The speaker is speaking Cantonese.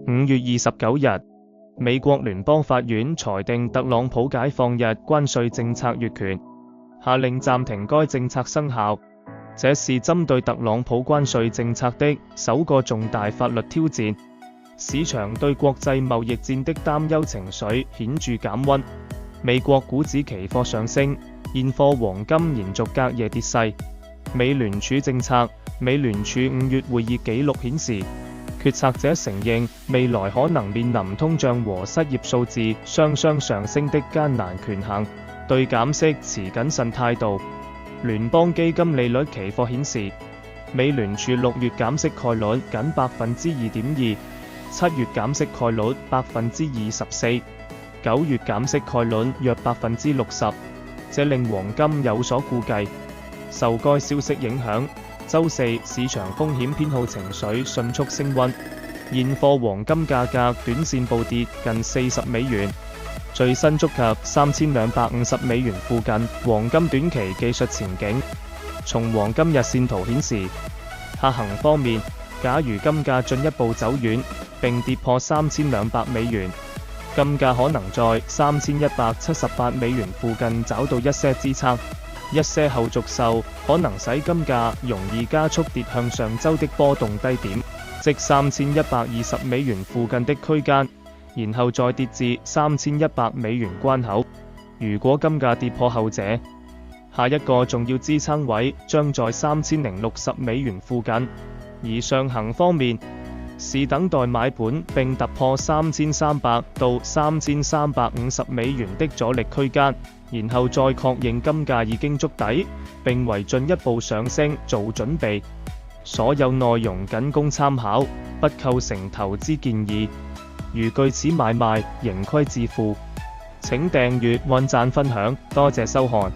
5月29日，美國聯邦法院裁定特朗普解放日關稅政策越權，下令暫停該政策生效。這是針對特朗普關稅政策的首個重大法律挑戰。市場對國際貿易戰的擔憂情緒顯著減溫。美國股指期貨上升，現貨黃金延續隔夜跌勢。美聯儲政策，美聯儲5月會議紀錄顯示，決策者承認未來可能面臨通脹和失業數字雙雙上升的艱難權衡，對減息持謹慎態度。聯邦基金利率期貨顯示，美聯儲6月減息概率僅 2.2%， 7月減息概率 24%， 9月減息概率約 60%， 這令黃金有所估計。受該消息影響，週四市場風險偏好情緒迅速升溫，現貨黃金價格短線暴跌近$40，最新觸及$3250附近。黃金短期技術前景，從黃金日線圖顯示，下行方面，假如金價進一步走軟並跌破$3200，金價可能在$3178附近找到一些支撐。一些後續受可能使金價容易加速跌向上周的波動低點，即$3120附近的區間，然後再跌至$3100關口。如果金價跌破後者，下一個重要支撐位將在$3060附近。而上行方面，是等待買盤並突破$3300到$3350的阻力區間，然後再確認金價已經觸底，並為進一步上升做準備。所有內容僅供參考，不構成投資建議。如據此買賣，盈虧自負。請訂閱、按讚、分享，多謝收看。